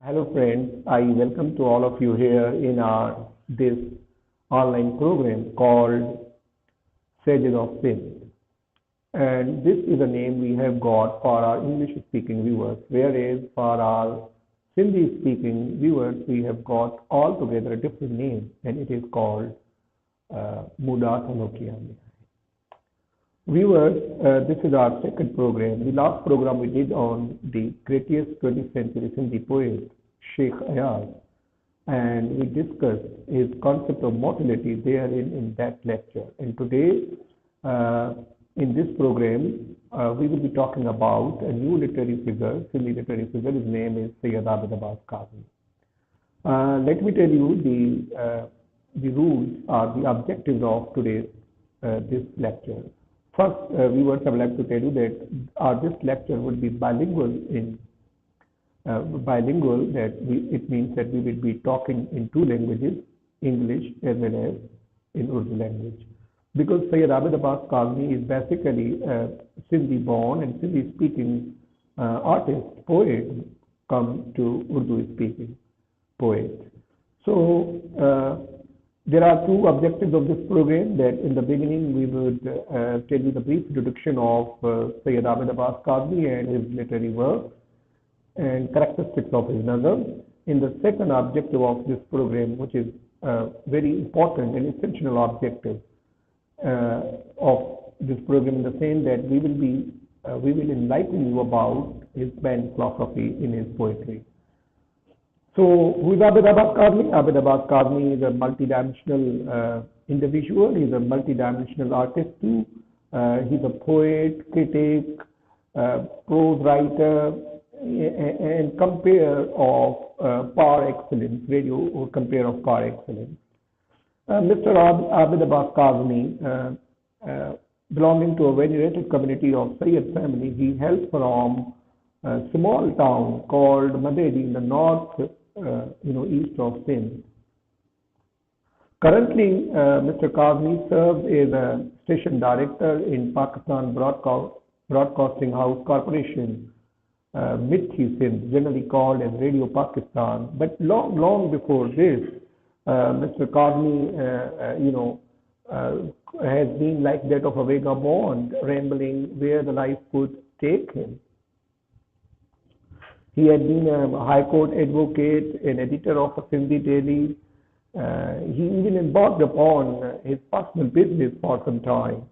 Hello friends, I welcome to all of you here in our this online program called Sages of Sin. And this is a name we have got for our English speaking viewers, whereas for our Sindhi speaking viewers we have got altogether a different name and it is called Muda Thanokia. Viewers, this is our second program. The last program we did on the greatest 20th century Sindhi poet, Sheikh Ayaz, and we discussed his concept of mortality therein in that lecture. And today, in this program, we will be talking about a new literary figure, Sindhi literary figure. His name is Sayyid Abid Abbas Kazmi. Let me tell you the rules or the objectives of today's this lecture. First, viewers, I would like to tell you that this lecture would be bilingual. It means that we will be talking in two languages, English as well as in Urdu language. Because Sayyid Abid Abbas Kazmi is basically a Sindhi born and Sindhi speaking artist, poet, come to Urdu speaking poet. So, there are two objectives of this program. That in the beginning we would tell you the brief introduction of Sayyid Abid Abbas Kazmi and his literary work and characteristics of his nazm. In the second objective of this program, which is very important and essential objective of this program, in the same that we will enlighten you about his main philosophy in his poetry. So, who is Abid Abbas Kazmi? Abid Abbas Kazmi is a multidimensional individual. He's a multidimensional artist too. He's a poet, critic, prose writer, and compare of par excellence, radio or compare of par excellence. Mr. Abid Abbas Kazmi, belonging to a venerated community of Sayyid family, he hails from a small town called Madedi in the north, east of Sindh. Currently, Mr. Kazmi serves as a station director in Pakistan Broadcasting House Corporation, Mithi Sindh, generally called as Radio Pakistan. But long before this, Mr. Kazmi, has been like that of a vagabond, rambling where the life could take him. He had been a High Court advocate, an editor of a Sindhi daily. He even embarked upon his personal business for some time.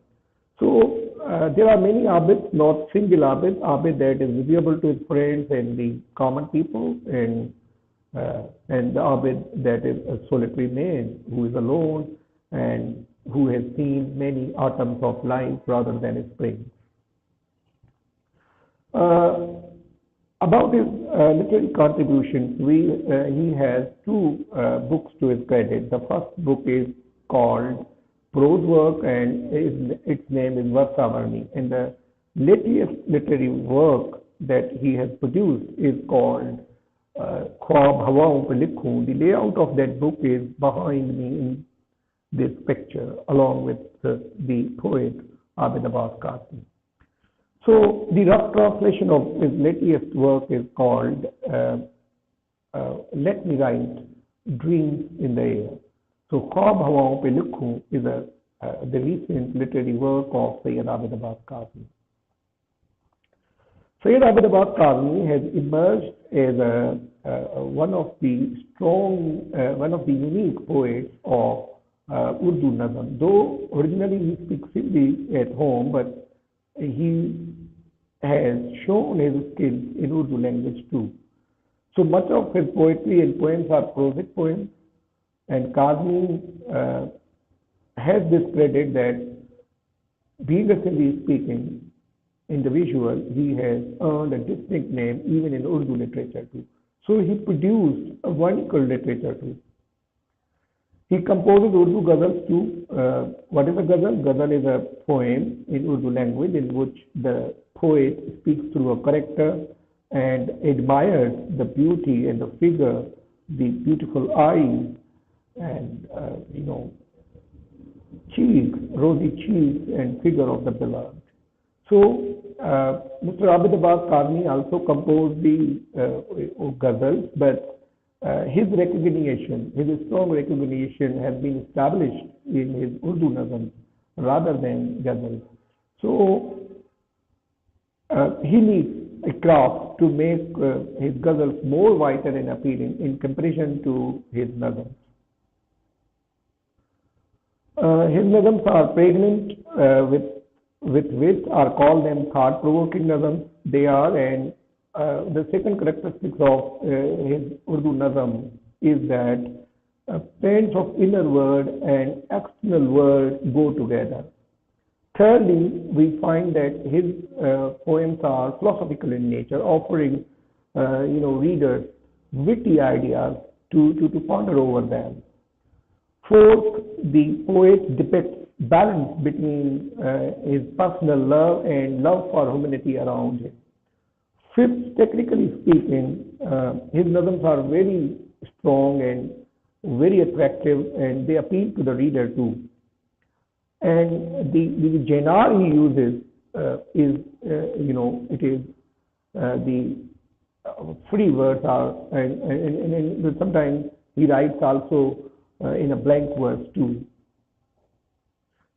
So there are many Abids, not single Abid that is visible to his friends and the common people, and the Abid that is a solitary man who is alone and who has seen many autumns of life rather than a spring. About his literary contributions, he has two books to his credit. The first book is called Prose Work and its name is Varsavarni. And the latest literary work that he has produced is called Khwab Hawaon Pe Likhun. The layout of that book is behind me in this picture, along with the poet Abid Abbas Kazmi. So the rough translation of his latest work is called Let Me Write Dreams in the Air. So Khwab Hawaon Pe Likhun is the recent literary work of Sayyid Abid Abbas Kazmi. Sayyid Abid Abbas Kazmi has emerged as one of the unique poets of Urdu Nazm. Though originally he speaks Hindi at home, but he has shown his skills in Urdu language too. So much of his poetry and poems are prosic poems, and Kazmi has this credit that being a Sindhi speaking individual, he has earned a distinct name even in Urdu literature too. So he produced a vernacular literature too. He composes Urdu ghazals too. What is a ghazal? Ghazal is a poem in Urdu language in which the poet speaks through a character and admires the beauty and the figure, the beautiful eyes, and cheeks, rosy cheeks, and figure of the beloved. Mr. Abid Abbas Karni also composed the ghazals, but his recognition, his strong recognition has been established in his Urdu nazm rather than ghazals. So he needs a craft to make his ghazals more vital and appealing in comparison to his nazms. His nazms are pregnant with wit, are called them thought-provoking nazms. They are, and the second characteristic of his Urdu nazm is that paints of inner word and external word go together. Thirdly, we find that his poems are philosophical in nature, offering readers witty ideas to ponder over them. Fourth, the poet depicts balance between his personal love and love for humanity around him. Fifth, technically speaking, his nazms are very strong and very attractive, and they appeal to the reader too. And the genre he uses is, it is the free verse, and sometimes he writes also in a blank verse too.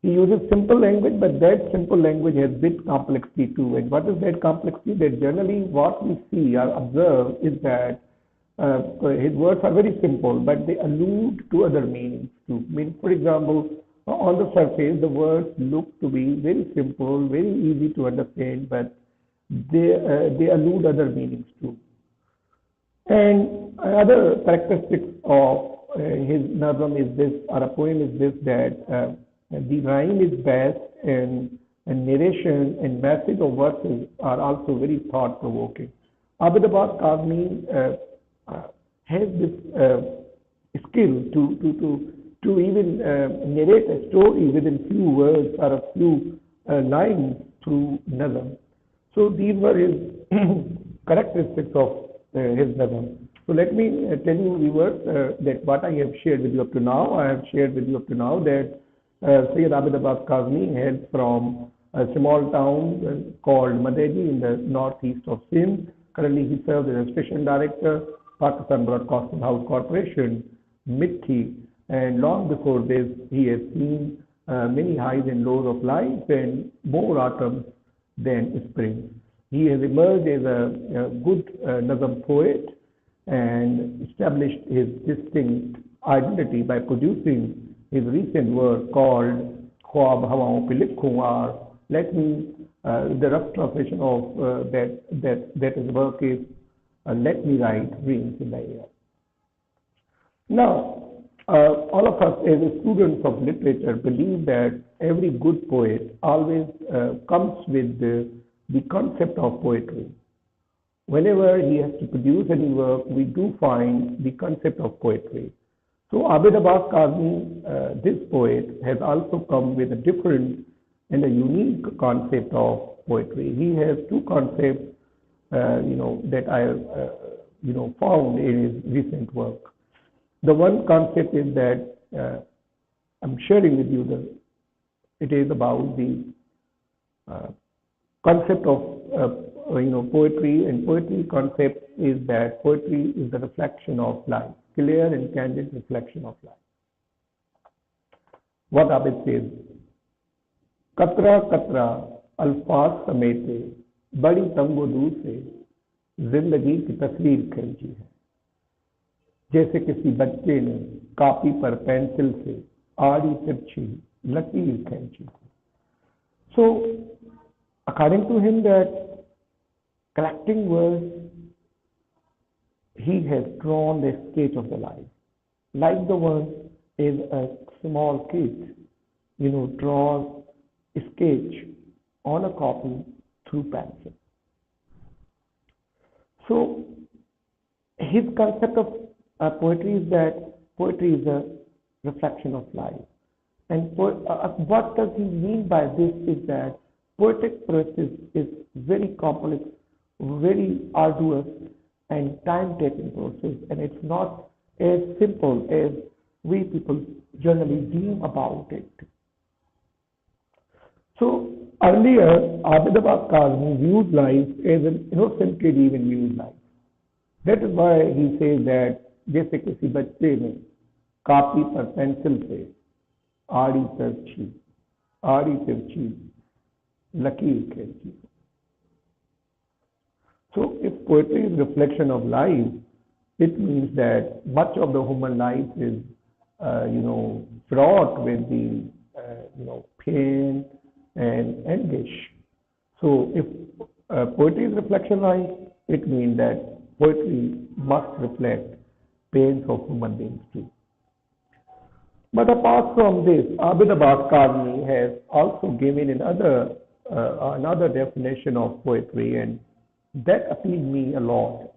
He uses simple language, but that simple language has bit complexity too. And what is that complexity? That generally what we see or observe is that his words are very simple, but they allude to other meanings too. For example, on the surface, the words look to be very simple, very easy to understand, but they allude other meanings too. And other characteristics of his nazm is this, or a poem is this, that the rhyme is best, and narration and message of verses are also very thought-provoking. Abid Abbas Kazmi has this skill to even narrate a story within few words or a few lines through nazm. So these were his characteristics of his nazm. So let me tell you, viewers, that what I have shared with you up to now. I have shared with you up to now that Sayyid Abid Abbas Kazmi hails from a small town called Madeji in the northeast of Sindh. Currently, he serves as a station director, Pakistan Broadcasting House Corporation, Mithi, and long before this, he has seen many highs and lows of life and more autumns than spring. He has emerged as a good nazm poet and established his distinct identity by producing his recent work called Khwab Hawaon Pe Likhun, or let me, the rough translation of that his work is Let Me Write Dreams in the Air. Now, all of us as students of literature believe that every good poet always comes with the concept of poetry. Whenever he has to produce any work, we do find the concept of poetry. So Abid Abbas Kazmi, this poet, has also come with a different and a unique concept of poetry. He has two concepts, that I have, found in his recent work. The one concept is that I'm sharing with you it is about the concept of poetry, and poetry concept is that poetry is the reflection of life, clear and candid reflection of life. What Abid says, कतरा कतरा अल्फाज समेटे बड़ी तंगो दूर से जिंदगी की तस्वीर खींची है, जैसे किसी बच्चे ने कॉपी पर पेंसिल से आड़ी तिरछी लकीर खींची. So, according to him, that collecting words, he has drawn the sketch of the life, like the one is a small kid, draws a sketch on a copy through pencil. So his concept of poetry is that poetry is a reflection of life. And what does he mean by this is that poetic process is very complex, very arduous, and time-taking process, and it's not as simple as we people generally deem about it. So earlier, Abid Abbas Kazmi viewed life as an innocent kid even viewed life. That is why he says that जैसे किसी बच्चे ने copy पर pencil से आड़ी तिरछी लकीर खींची. So if poetry is reflection of life, it means that much of the human life is, fraught with the, pain and anguish. So if poetry is reflection life, it means that poetry must reflect pains of human beings too. But apart from this, Abid Abbas Kazmi has also given another definition of poetry, and that appealed me a lot.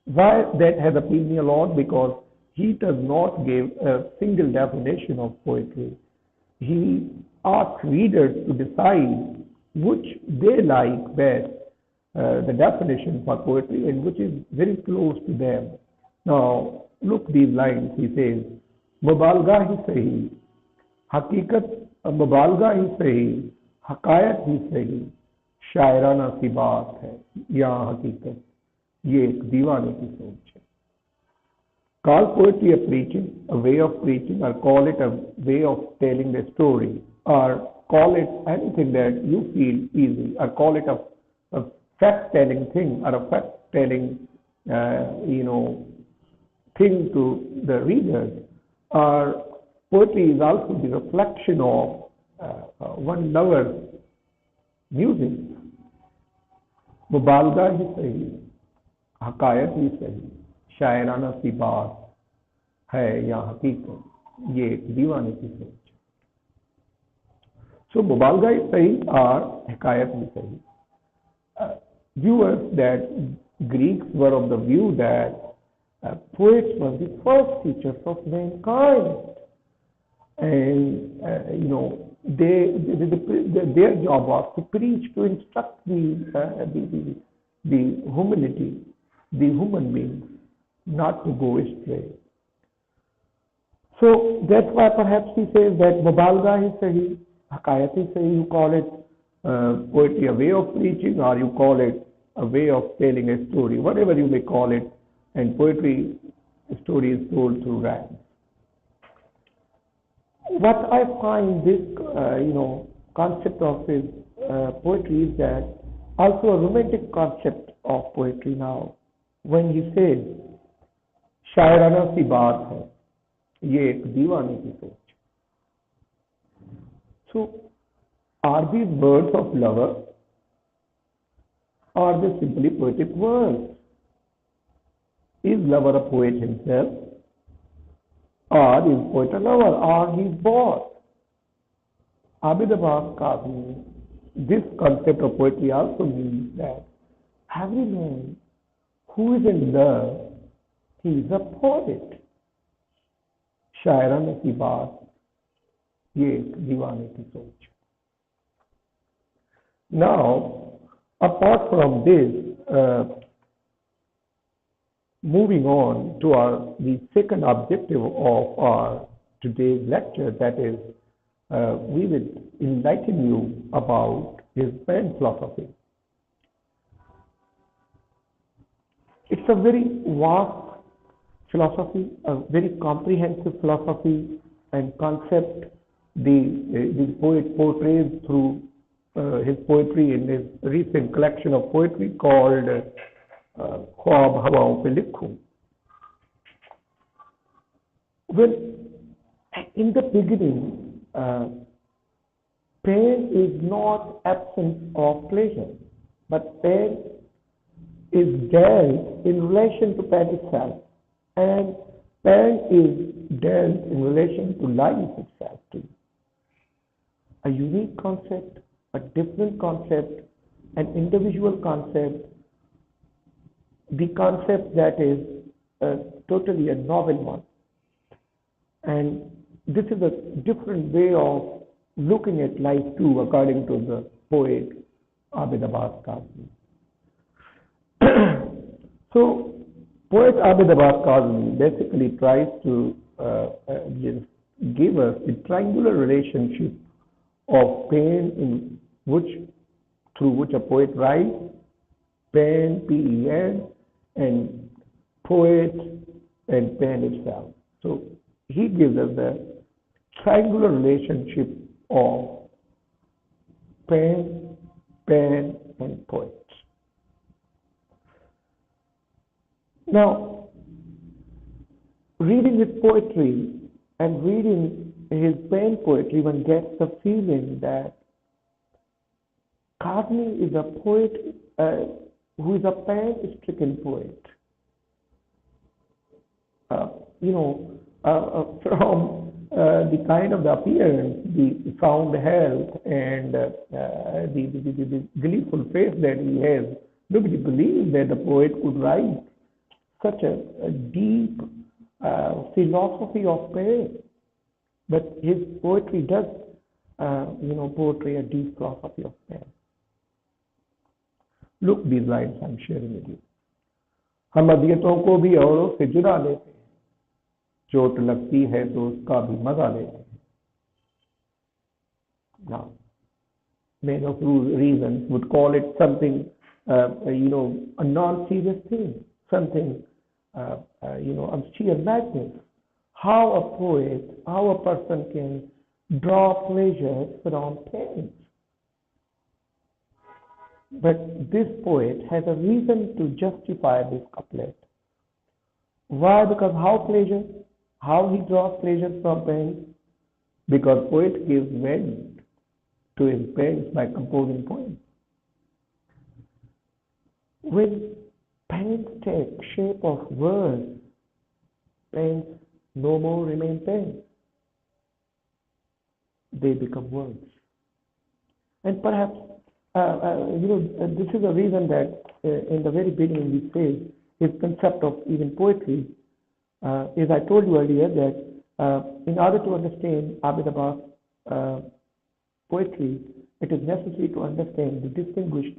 Why that has appealed me a lot? Because he does not give a single definition of poetry. He asks readers to decide which they like best, the definition for poetry, and which is very close to them. Now, look these lines. He says, मुबालगा ही सही, हकीकत मुबालगा ही सही, हकायत ही सही, शायराना सी बात है, यहाँ हकीकत, ये एक दीवाने की सोच है. Call poetry a preaching, a way of preaching, or call it a way of telling the story, or call it anything that you feel easy, or call it a fact-telling thing, or a fact-telling, thing to the readers. Or poetry is also the reflection of one lover's music. मुबालगा ही सही, हकायत ही सही, शायराना सी बात है या हकीकत, ये एक दीवाने की सोच. So मुबालगा ही सही और हकायत ही सही. Viewers, that Greeks were of the view that poets were the first teachers of mankind, and their job was to preach, to instruct the humanity, the human beings, not to go astray. So that's why perhaps he says that mubalga hi sahi, hakayat hi sahi. You call it poetry a way of preaching, or you call it a way of telling a story, whatever you may call it. And poetry, story is told through rhymes. What I find this, concept of his poetry is that also a romantic concept of poetry now. When he says, शायराना सी बात है, ये एक दीवाने की सोच. So, are these words of lover, or are they simply poetic words? Is lover a poet himself, or is poet a lover, or he is both? Abid Abbas Kazmi, this concept of poetry also means that every man who is in love, he is a poet. शायराना की बात, ये एक दीवाने की सोच. Now, apart from this, moving on to the second objective of our today's lecture, that is, we will enlighten you about his pen philosophy. It's a very vast philosophy, a very comprehensive philosophy and concept the poet portrays through his poetry in his recent collection of poetry called ख्वाब हवाओं पे लिखूं. Well, in the beginning, pain is not absence of pleasure, but pain is dealt in relation to pain itself, and pain is dealt in relation to life itself too. A unique concept, a different concept, an individual concept, the concept that is totally a novel one. And this is a different way of looking at life too, according to the poet Abid Abbas Kazmi. So, poet Abid Abbas Kazmi basically tries to give us a triangular relationship of pain in which through which a poet writes, pen, P-E-N, and poet and pen itself. So he gives us the triangular relationship of pen, and poet. Now, reading his poetry and reading his pen poetry, one gets the feeling that Kazmi is a poet who is a pen-stricken poet. You know, from the kind of the appearance, the sound health, and the gleeful face that he has, nobody believes that the poet could write such a deep philosophy of pain. But his poetry does, portray a deep philosophy of pain. Look these lines I'm sharing with you. हम अदियतों को भी औरों से जुदा लेते हैं, चोट लगती है तो उसका भी मजा लेते हैं. Now, many of reasons would call it something, a non-serious thing, something, of sheer madness. How a poet, how a person can draw pleasure from pain. But this poet has a reason to justify this couplet. Why? Because how he draws pleasure from pain? Because poet gives vent to his pains by composing poems. When pains take shape of words, pains no more remain pains. They become words. And perhaps, this is the reason that in the very beginning we say his concept of even poetry, as I told you earlier, that in order to understand Abid Abbas' poetry, it is necessary to understand the distinguished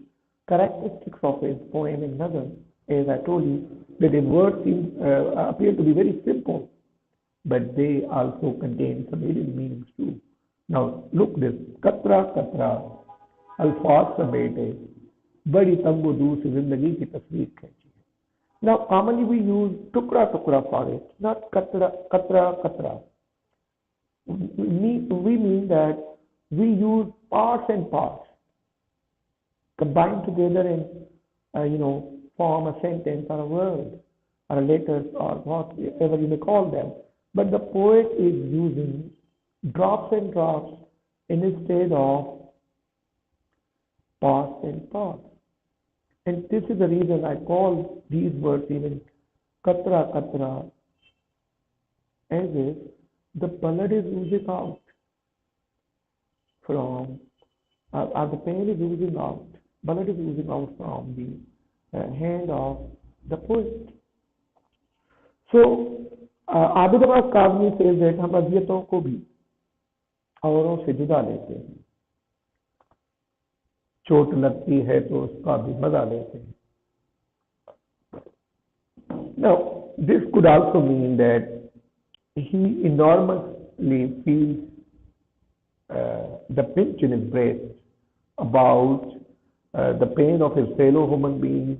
characteristics of his poem and nazm. As I told you, that his words appear to be very simple, but they also contain some hidden meanings too. Now, look this. Katra katra, अल्फाज समेटे बड़ी तंगो दूर से जिंदगी की तस्वीर खींची. Now, commonly we use tukra tukra for it, not katra katra. We mean that we use parts and parts combined together and form a sentence or a word or a letter or whatever you may call them. But the poet is using drops and drops instead of parts and parts. And this is the reason I call these words even katra katra, as if the blood is oozing out from, or the pain is oozing out, blood is oozing out from the hand of the poet. So, Abid Abbas Kazmi says that हम अदियतों को भी औरों से जुदा लेते हैं, चोट लगती है तो उसका भी मजा लेते हैं. Now, this could also mean that he enormously feels the pinch in his breast about the pain of his fellow human beings,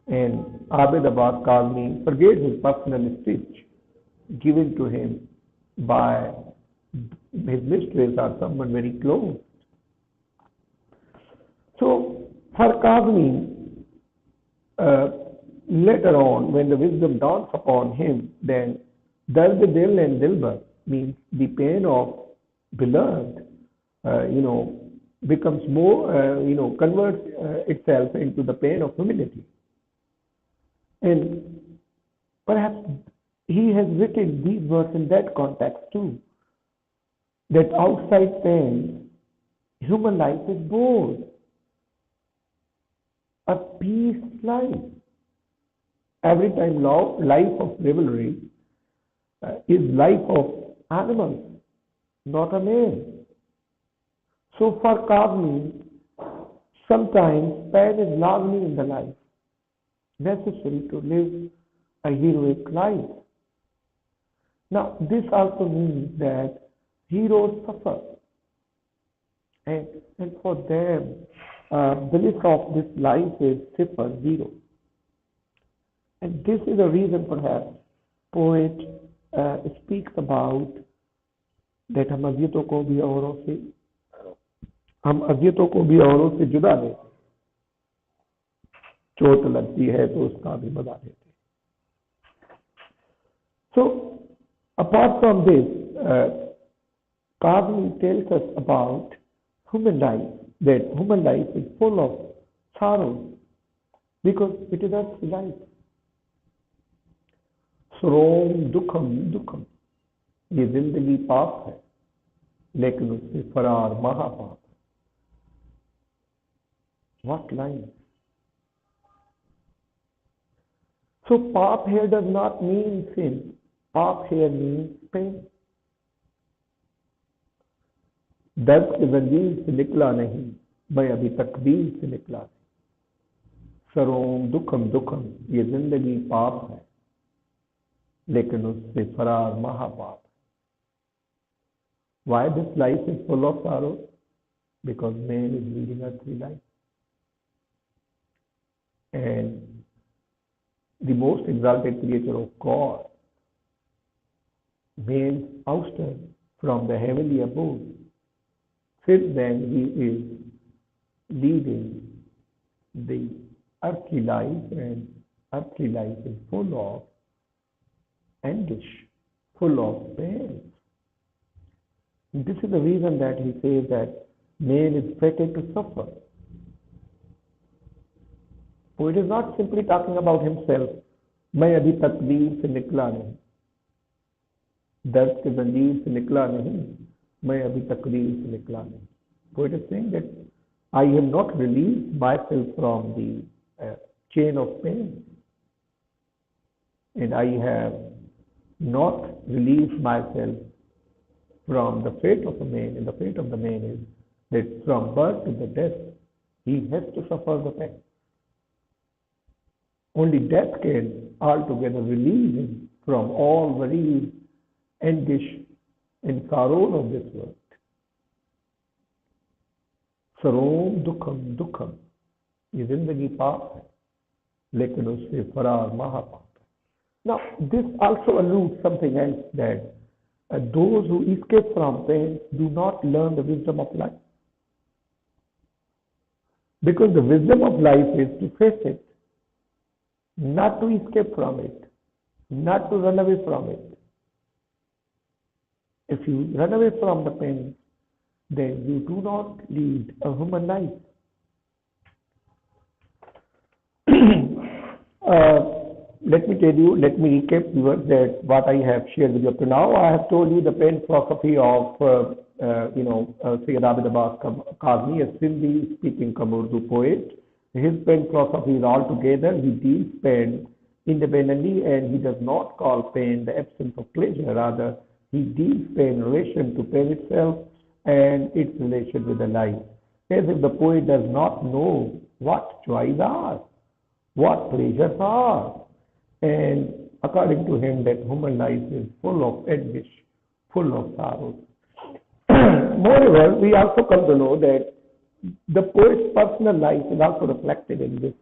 and Abid Abbas Kazmi forgets his personal stitch given to him by his mistress or someone very close. So, for Kazmi, later on, when the wisdom dawns upon him, then Dard Dil and Dilbar means the pain of beloved, becomes more, converts itself into the pain of humility. And perhaps he has written these words in that context too, that outside pain, human life is bored. A peace life. Every time life of revelry is life of animals, not a man. So for Kazmi, sometimes pain is largely in the life, necessary to live a heroic life. Now, this also means that heroes suffer. And, and for them, the list of this life is simple, zero. And this is the reason perhaps poet speaks about that हम अजियतों को भी औरों से हम अजियतों को भी औरों से जुदा देते, चोट लगती है तो उसका भी बता देते. So apart from this, Kavli tells us about human life, that human life is full of sorrow because it is earthly life. Srom dukham dukham, ये जिंदगी पाप है लेकिन उससे फरार महापाप. What line? So paap here does not mean sin. Paap here means pain. दर्द के जंजीर से निकला नहीं, मैं अभी तकदीर से निकला नहीं. सरोम दुखम दुखम, ये जिंदगी पाप है लेकिन उससे फरार महापाप. Why this life is full of sorrow? Because man is leading a earthly life. And the most exalted creature of God, man's ousted from the heavenly abode. Since then he is leading the earthly life, and earthly life is full of anguish, full of pain. This is the reason that he says that man is fated to suffer. So it is not simply talking about himself. मैं अभी तकदीर से निकला नहीं, दर्द के जंजीर से निकला नहीं, मैं अभी तकदीर से निकला नहीं. So it is saying that I have not released myself from the chain of pain, and I have not released myself from the fate of a man, and the fate of the man is that from birth to the death, he has to suffer the pain. Only death can altogether release him from all worries, anguish, and sorrow of this world. सरोम दुखम दुखम, ये जिंदगी पाप है लेकिन उससे फरार महापाप. Now this also alludes something else, that those who escape from pain do not learn the wisdom of life. Because the wisdom of life is to face it, not to escape from it, not to run away from it. If you run away from the pain, then you do not lead a human life. Let me tell you, let me recap that what I have shared with you up to now. I have told you the pain philosophy of Sayyid Abid Abbas Kazmi, a Sindhi speaking Urdu poet. His pain philosophy is altogether, he deals pain independently, and he does not call pain the absence of pleasure. Rather, he deals pain in relation to pain itself and its relation with the life. As if the poet does not know what joys are, what pleasures are. And according to him, that human life is full of anguish, full of sorrows. Moreover, we also come to know that the poet's personal life is also reflected in this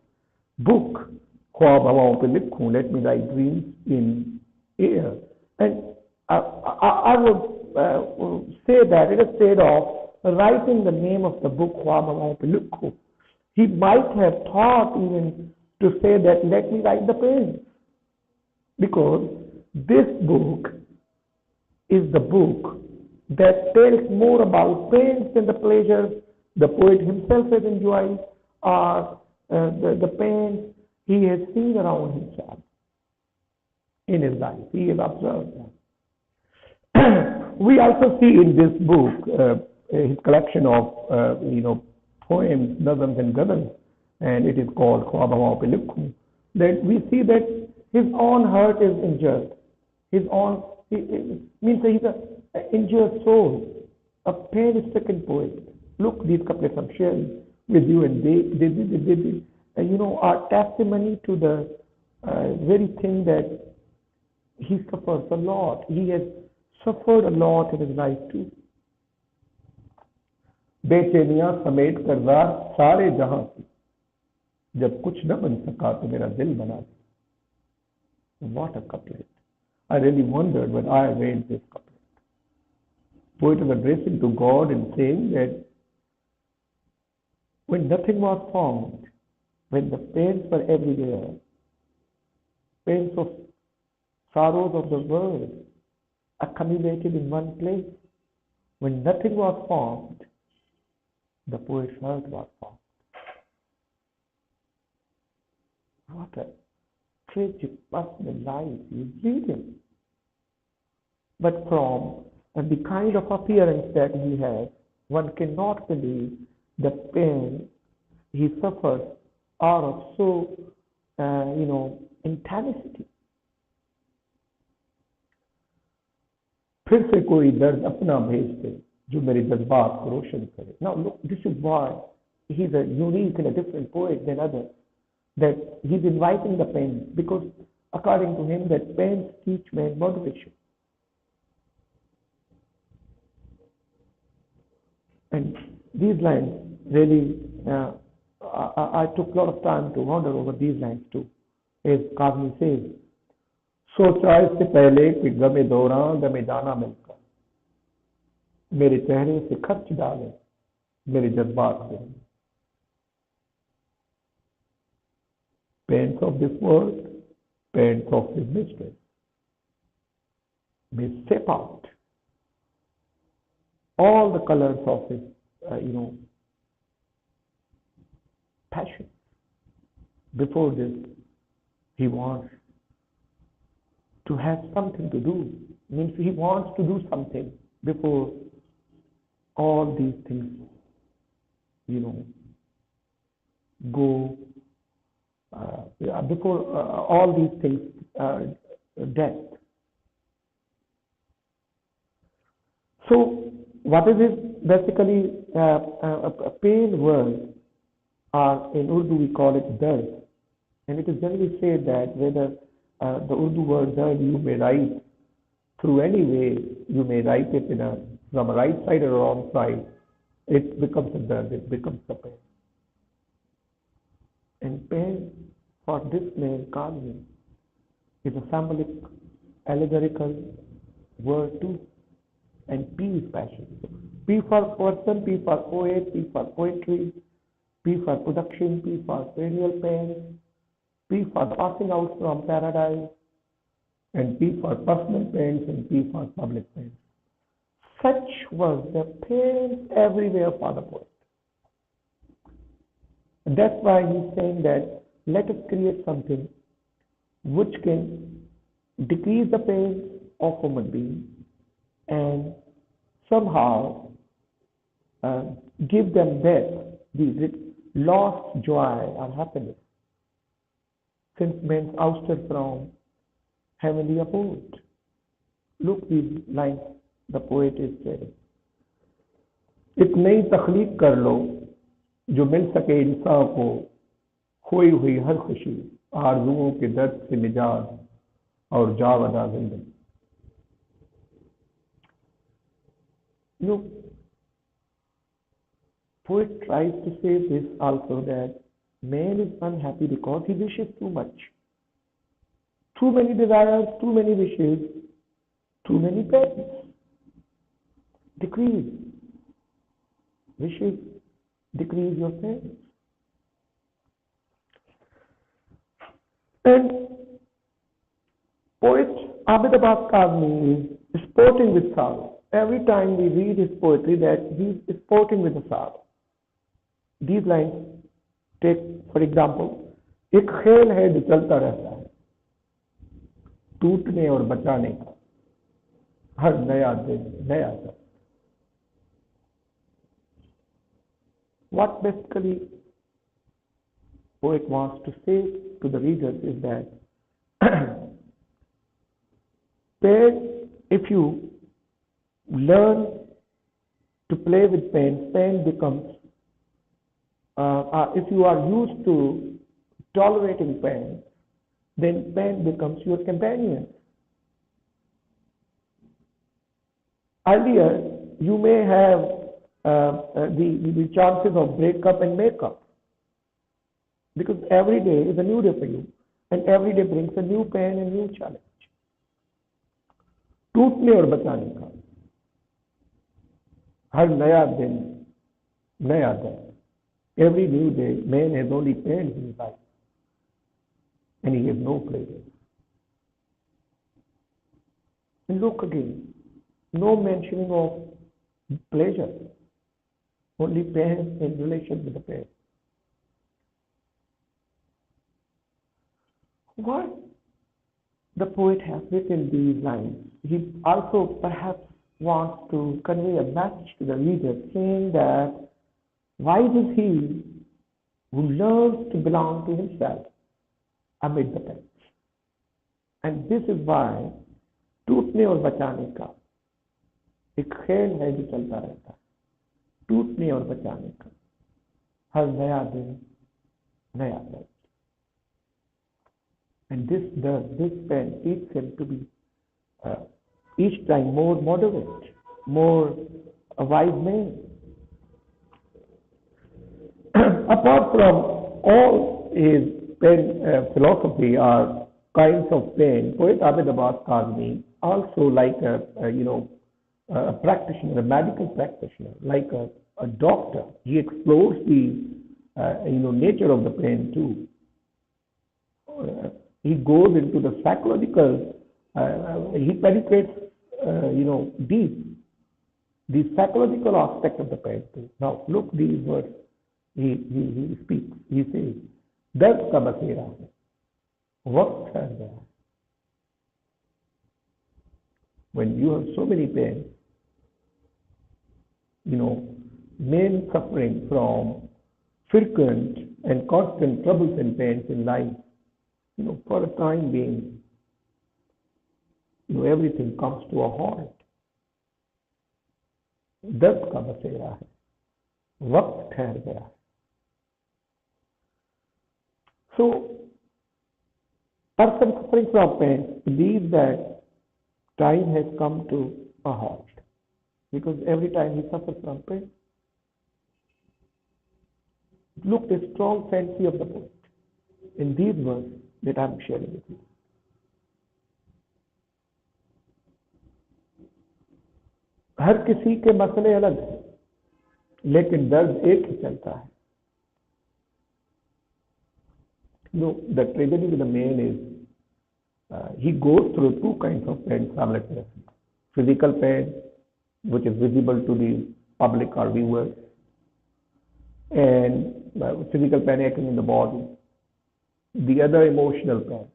book, ख्वाब हवाओं पे लिखूं, Let Me Write Dreams in Air. And I would say that instead of writing the name of the book, ख्वाब हवाओं पे लिखूं, he might have thought even to say that let me write the pain. Because this book is the book that tells more about pains than the pleasures the poet himself has enjoyed, or the pains he has seen around himself in his life. He has observed them. We also see in this book his collection of poems, nazms and ghazals, and it is called ख्वाब हवाओं पे लिखूं, that we see that his own heart is injured. Means he's an injured soul, a pain-stricken poet. Look, these couplets I'm sharing with you, and they are testimony to the very thing that he suffers a lot. He has suffered a lot in his life too. बेचैनियां समेट कर रात सारे जहां की, जब कुछ न बन सका तो मेरा दिल बना दिया. What a couplet. I really wondered when I read this couplet. Poet is addressing to God and saying that when nothing was formed, when the pains were everywhere, pains of sorrows of the world accumulated in one place, when nothing was formed, the poet's heart was formed. What a tragic personal life he is leading. But from the kind of appearance that he has, one cannot believe the pain he suffers are of so, intensity. फिर से कोई दर्द अपना भेज दे जो मेरे जज्बात को रोशन करे. Now look, this is why he's a unique and a different poet than others. That he's inviting the pain, because according to him that pains teach man moderation. And these lines really, I took a lot of time to wander over these lines too. As Kavni says, सोचा इससे पहले कि गमे दौरान गमे जाना मिलकर मेरे चेहरे से खर्च डाले मेरे जज्बात से. Pains of this world, pains of his mistress may step out all the colors of his, passion. Before this, he wants to have something to do. Means he wants to do something before all these things, go, before all these things, death. So, what is it? Basically, a pain word, or in Urdu we call it dard. And it is generally said that whether the Urdu word dard you may write through any way, you may write it from a right side or a wrong side, it becomes a dard, it becomes a pain. And pain for this man, Kavni, is a symbolic, allegorical word too. And P is passion. P for person, P for poet, P for poetry, P for production, P for perennial pain, P for passing out from paradise, and P for personal pains, and P for public pains. Such was the pain everywhere for the poet. And that's why he's saying that let us create something which can decrease the pain of human beings and somehow give them back the lost joy or happiness since man's ousted from heavenly abode. Look these lines the poet is saying. एक नई तख्लीक कर लो जो मिल सके इंसान को खोई हुई हर खुशी आरज़ुओं के दर्द से निजात और जावदा जिंदगी. Poet tries to say this also, that man is unhappy because he wishes too much. Too many desires, too many wishes, too many pains. Decrease. Wishes decrease your pains. And poet Abid Abbas Kavni is sporting with sorrow. Every time we read his poetry, that he is sporting with the sorrow. These lines, take for example, एक खेल है जो चलता रहता है टूटने और बचाने का हर नया दिन नया दर्द. What basically poet wants to say to the readers is that pain, if you learn to play with pain, pain becomes, if you are used to tolerating pain, then pain becomes your companion. Earlier, you may have the chances of breakup and makeup. Because every day is a new day for you, and every day brings a new pain and new challenge. टूटने और बचाने का हर नया दिन नया दर्द. Every new day, man has only pain in his life, and he has no pleasure. And look again, no mentioning of pleasure, only pain in relation with the pain. What the poet has written these lines, he also perhaps wants to convey a message to the reader, saying that wise is he who learns to belong to himself amid the pain. And this is why टूटने और बचाने का एक खेल है जो चलता रहता है. टूटने और बचाने का हर नया दिन नया दर्द. And this pen teaches him to be each time more moderate, more a wise man. Apart from all his pen philosophy or kinds of pain, poet Abid Abbas Kazmi also like a practitioner, a medical practitioner, like a doctor. He explores the nature of the pain too. He goes into the psychological, he penetrates, deep, the psychological aspect of the pain too. Now look these words he speaks. He says, दर्द का बसेरा है, वक्त ठहर गया. When you have so many pains, men suffering from frequent and constant troubles and pains in life, for a time being, everything comes to a halt. दर्द का बसेरा है, वक्त ठहर गया. So, person suffering from pain believes that time has come to a halt, because every time he suffers from pain, look the strong fancy of the poet in these words that I am sharing with you. हर किसी के मसले अलग हैं, लेकिन दर्द एक ही चलता है. The tragedy with the man is he goes through two kinds of pain simultaneously. Physical pain, which is visible to the public or viewers, and physical pain acting in the body. The other emotional pain.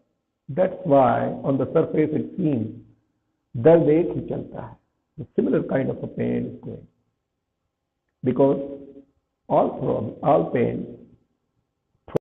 That's why on the surface it seems दर्द एक ही चलता है. The similar kind of a pain is going, because all pain